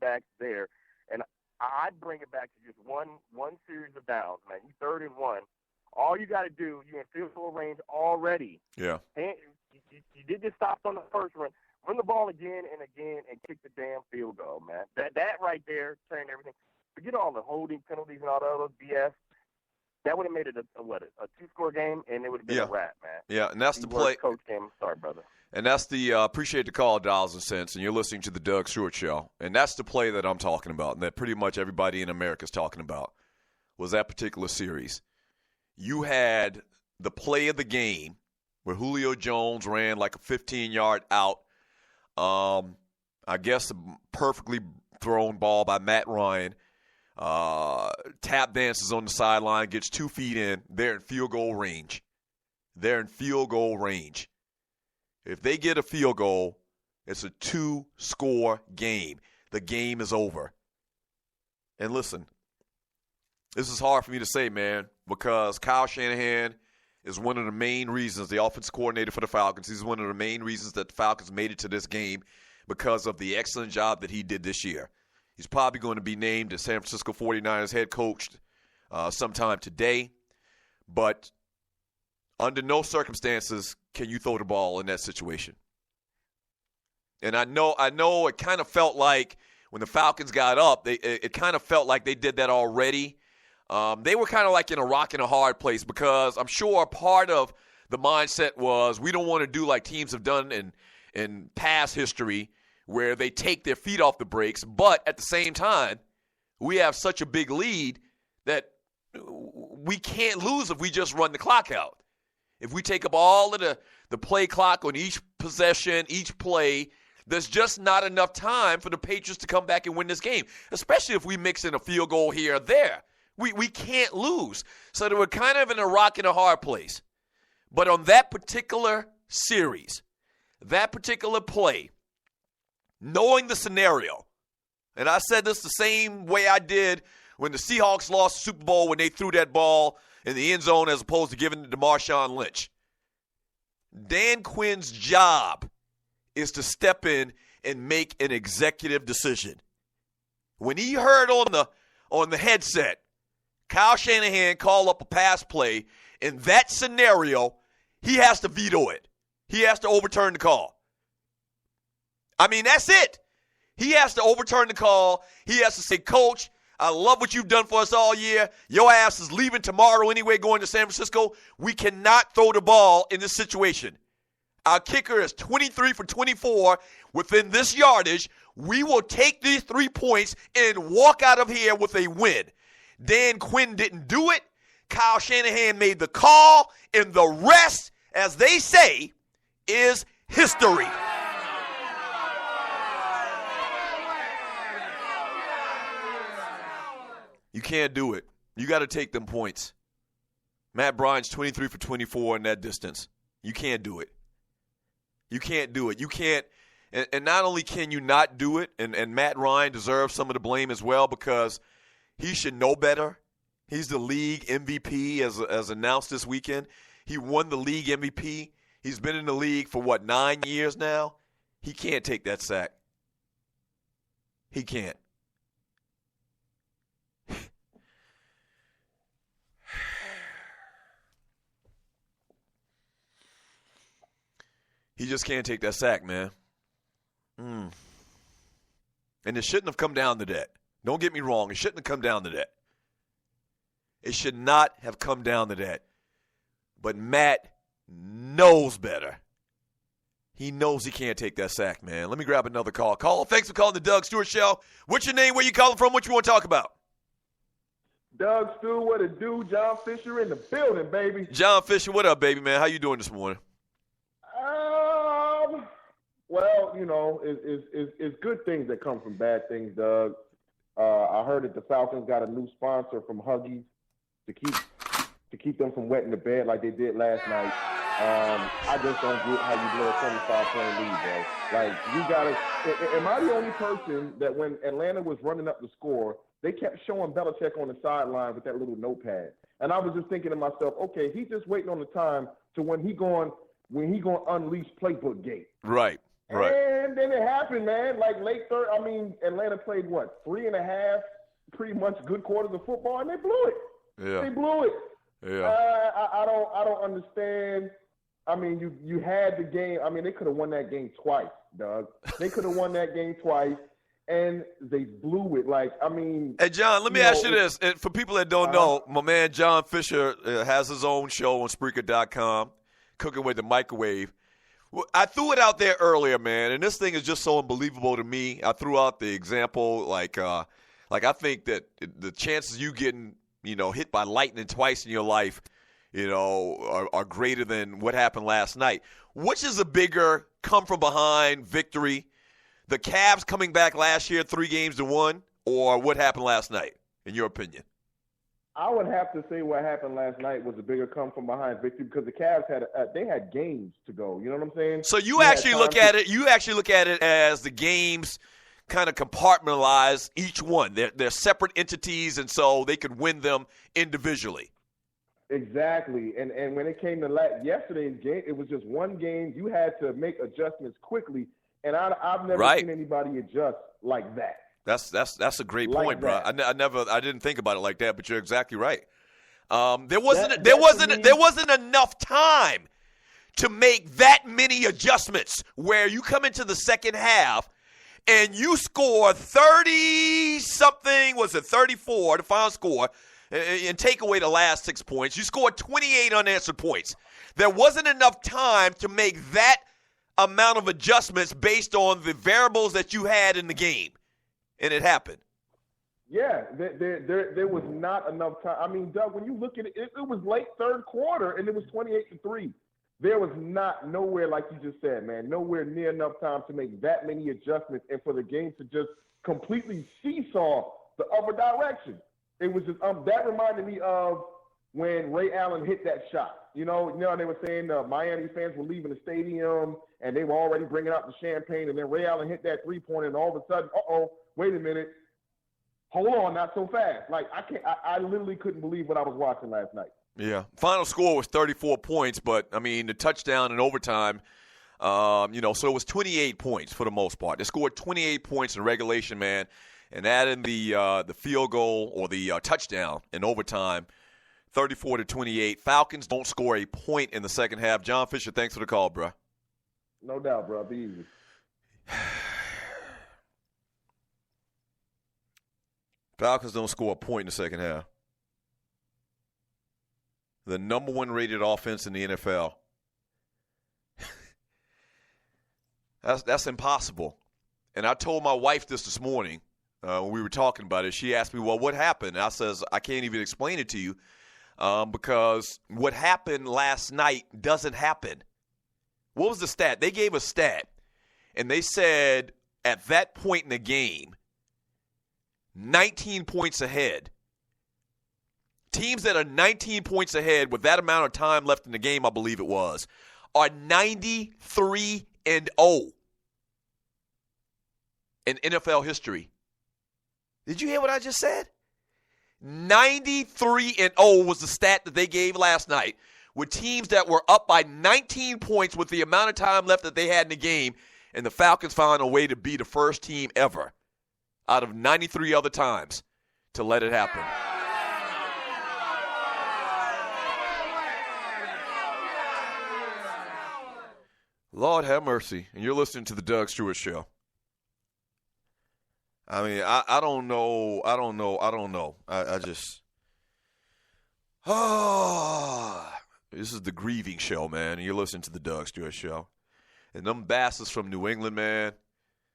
quarterbacks there. And I'd bring it back to just one series of downs, man. You 3rd and 1. All you got to do, you're in field goal range already. Yeah. And you did just stop on the first run. Run the ball again and kick the damn field goal, man. That right there turned everything. Forget all the holding penalties and all the other BS. That would have made it a 2-score game, and it would have been a wrap, man. Yeah, and that's the play. Coach game. Sorry, brother. And that's the appreciate the call, dollars and cents, and you're listening to the Doug Stewart Show. And that's the play that I'm talking about, and that pretty much everybody in America is talking about, was that particular series. You had the play of the game where Julio Jones ran like a 15-yard out. I guess a perfectly thrown ball by Matt Ryan. Tap dances on the sideline, gets 2 feet in. They're in field goal range. If they get a field goal, it's a 2-score game. The game is over. And listen, this is hard for me to say, man, because Kyle Shanahan is one of the main reasons, the offensive coordinator for the Falcons, he's one of the main reasons that the Falcons made it to this game because of the excellent job that he did this year. He's probably going to be named as San Francisco 49ers head coach sometime today. But under no circumstances can you throw the ball in that situation. And I know it kind of felt like when the Falcons got up, it kind of felt like they did that already. They were kind of like in a rock and a hard place because I'm sure part of the mindset was we don't want to do like teams have done in past history where they take their feet off the brakes, but at the same time, we have such a big lead that we can't lose if we just run the clock out. If we take up all of the play clock on each possession, each play, there's just not enough time for the Patriots to come back and win this game, especially if we mix in a field goal here or there. We can't lose. So they were kind of in a rock and a hard place. But on that particular series, that particular play, knowing the scenario, and I said this the same way I did when the Seahawks lost the Super Bowl when they threw that ball in the end zone as opposed to giving it to Marshawn Lynch. Dan Quinn's job is to step in and make an executive decision. When he heard on the headset, Kyle Shanahan call up a pass play, in that scenario, he has to veto it. He has to overturn the call. I mean, that's it. He has to overturn the call. He has to say, Coach, I love what you've done for us all year. Your ass is leaving tomorrow anyway, going to San Francisco. We cannot throw the ball in this situation. Our kicker is 23 for 24 within this yardage. We will take these 3 points and walk out of here with a win. Dan Quinn didn't do it. Kyle Shanahan made the call, and the rest, as they say, is history. You can't do it. You got to take them points. Matt Bryant's 23 for 24 in that distance. You can't do it. You can't do it. You can't. And not only can you not do it, and Matt Ryan deserves some of the blame as well because he should know better. He's the league MVP as announced this weekend. He won the league MVP. He's been in the league for, 9 years now? He can't take that sack. He can't. He just can't take that sack, man. And it shouldn't have come down to that. Don't get me wrong. It shouldn't have come down to that. It should not have come down to that. But Matt knows better. He knows he can't take that sack, man. Let me grab another call. Caller, thanks for calling the Doug Stewart Show. What's your name? Where you calling from? What you want to talk about? Doug Stewart, what it do? John Fisher in the building, baby. John Fisher, what up, baby, man? How you doing this morning? Well, it's good things that come from bad things, Doug. I heard that the Falcons got a new sponsor from Huggies to keep them from wetting the bed like they did last night. I just don't get how you blow a 25-point lead, bro. Like, you gotta. Am I the only person that when Atlanta was running up the score, they kept showing Belichick on the sideline with that little notepad, and I was just thinking to myself, okay, he's just waiting on the time to when he going unleash playbook gate. Right. Right. And then it happened, man. Like late third, Atlanta played what, 3.5 pretty much good quarters of football, and they blew it. Yeah. They blew it. Yeah. I don't understand. I mean, you had the game. I mean, they could have won that game twice, Doug. They could have won that game twice, and they blew it. Like, I mean. Hey, John, let me ask you this. And for people that don't know, my man John Fisher has his own show on Spreaker.com, Cooking with the Microwave. I threw it out there earlier, man, and this thing is just so unbelievable to me. I threw out the example, like I think that the chances you getting, hit by lightning twice in your life, are greater than what happened last night. Which is a bigger come-from-behind victory? The Cavs coming back last year 3-1, or what happened last night, in your opinion? I would have to say what happened last night was a bigger come-from-behind victory because the Cavs had games to go. You know what I'm saying? So you actually look at it as the games kind of compartmentalize each one. They're separate entities, and so they could win them individually. Exactly. And when it came to yesterday's game, it was just one game. You had to make adjustments quickly, and I've never seen anybody adjust like that. That's a great like point, that. bro. I didn't think about it like that, but you're exactly right. There wasn't enough time to make that many adjustments where you come into the second half and you score 30-something, was it 34, the final score, and take away the last 6 points. You scored 28 unanswered points. There wasn't enough time to make that amount of adjustments based on the variables that you had in the game, and it happened. Yeah, there was not enough time. I mean, Doug, when you look at it, it was late third quarter, and it was 28-3. There was nowhere, like you just said, man, nowhere near enough time to make that many adjustments and for the game to just completely seesaw the other direction. It was just that reminded me of when Ray Allen hit that shot. You know, they were saying Miami fans were leaving the stadium and they were already bringing out the champagne, and then Ray Allen hit that three-pointer, and all of a sudden, wait a minute, hold on, not so fast. Like I literally couldn't believe what I was watching last night. Yeah. Final score was 34 points, but, I mean, the touchdown in overtime, so it was 28 points for the most part. They scored 28 points in regulation, man, and adding the field goal or the touchdown in overtime, 34-28. Falcons don't score a point in the second half. John Fisher, thanks for the call, bro. No doubt, bro. Be easy. Falcons don't score a point in the second half. The number one rated offense in the NFL. That's impossible. And I told my wife this morning when we were talking about it. She asked me, well, what happened? And I says, I can't even explain it to you because what happened last night doesn't happen. What was the stat? They gave a stat, and they said at that point in the game, 19 points ahead. Teams that are 19 points ahead with that amount of time left in the game, I believe it was, are 93-0 in NFL history. Did you hear what I just said? 93-0 was the stat that they gave last night with teams that were up by 19 points with the amount of time left that they had in the game, and the Falcons found a way to be the first team ever out of 93 other times to let it happen. Lord have mercy. And you're listening to the Doug Stewart Show. I mean, I don't know. I just this is the grieving show, man. And you're listening to the Doug Stewart Show. And them bastards from New England, man,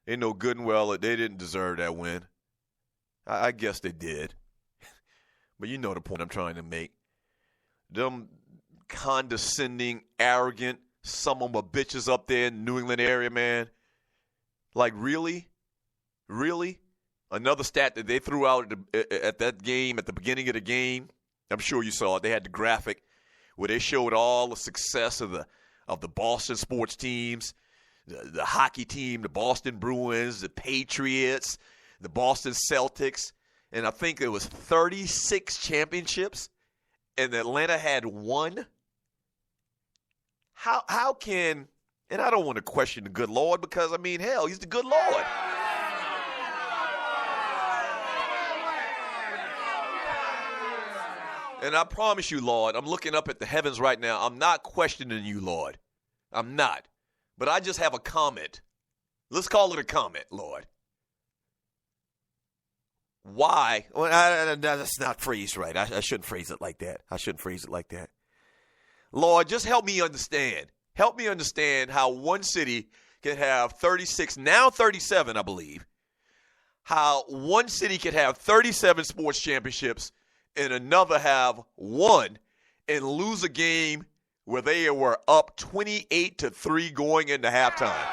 they know good and well that they didn't deserve that win. I guess they did. But you know the point I'm trying to make. Them condescending, arrogant, some of my bitches up there in the New England area, man. Like, really? Really? Another stat that they threw out at that game, at the beginning of the game, I'm sure you saw it. They had the graphic where they showed all the success of the Boston sports teams, the hockey team, the Boston Bruins, the Patriots, the Boston Celtics, and I think it was 36 championships, and Atlanta had one. How can And I don't want to question the good Lord because, I mean, hell, he's the good Lord. And I promise you, Lord, I'm looking up at the heavens right now. I'm not questioning you, Lord. I'm not. But I just have a comment. Let's call it a comment, Lord. Why? Well, that's not phrased right. I shouldn't phrase it like that. Lord, just help me understand. Help me understand how one city can have 36, now 37, I believe. How one city could have 37 sports championships and another have one and lose a game where they were up 28-3 going into halftime.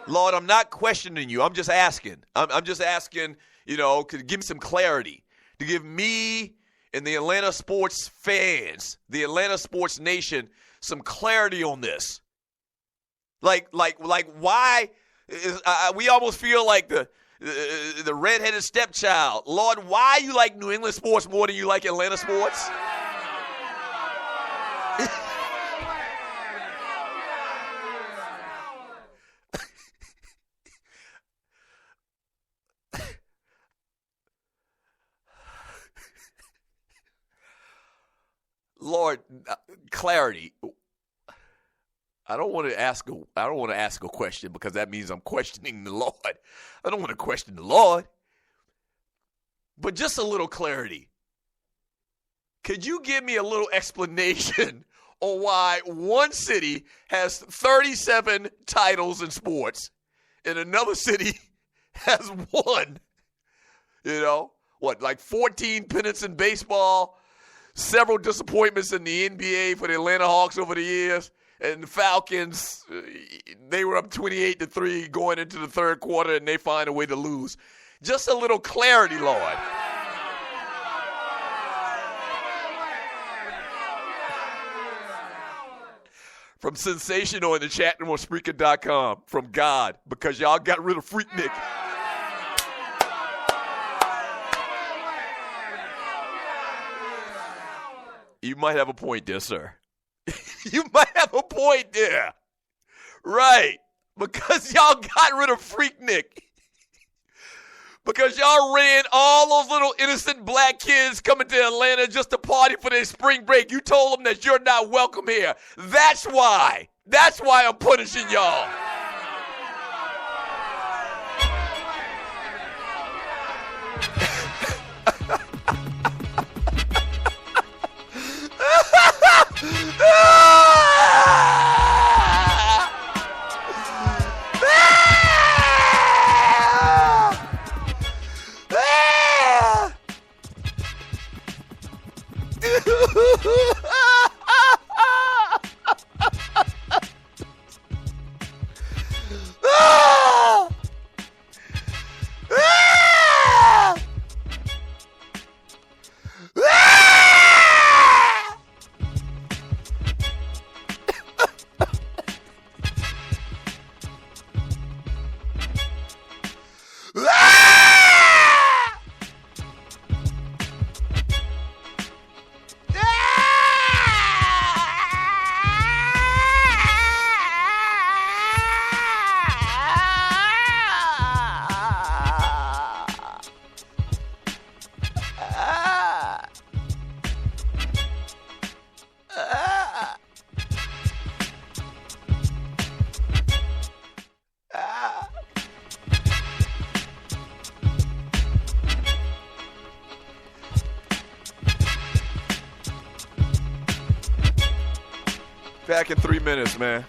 Lord, I'm not questioning you. I'm just asking. I'm just asking, could give me some clarity. To give me and the Atlanta sports fans, the Atlanta sports nation, some clarity on this. Like why? We almost feel like the redheaded stepchild. Lord, why you like New England sports more than you like Atlanta sports? Lord, clarity. I don't want to ask a question because that means I'm questioning the Lord. I don't want to question the Lord. But just a little clarity. Could you give me a little explanation on why one city has 37 titles in sports and another city has one? Like 14 pennants in baseball, several disappointments in the NBA for the Atlanta Hawks over the years. And the Falcons, they were up 28-3 going into the third quarter, and they find a way to lose. Just a little clarity, Lord. From Sensational in the chat room on Spreaker.com, from God, because y'all got rid of Freaknik. You might have a point there, sir. You might have a point there. Right. Because y'all got rid of Freaknik. Because y'all ran all those little innocent black kids coming to Atlanta just to party for their spring break. You told them that you're not welcome here. That's why. That's why I'm punishing y'all. Back in 3 minutes, man.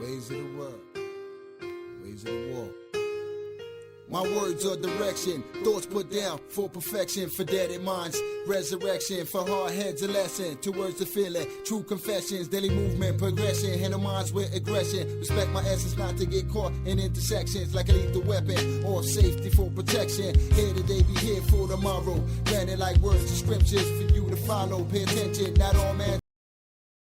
Ways of the world, ways of the war. My words are direction, thoughts put down for perfection, for dead minds, resurrection, for hard heads a lesson, towards the feeling, true confessions, daily movement, progression, handle minds with aggression, respect my essence not to get caught in intersections like a lethal weapon, or safety for protection, here today be here for tomorrow, granted like words and scriptures for you to follow, pay attention, not all man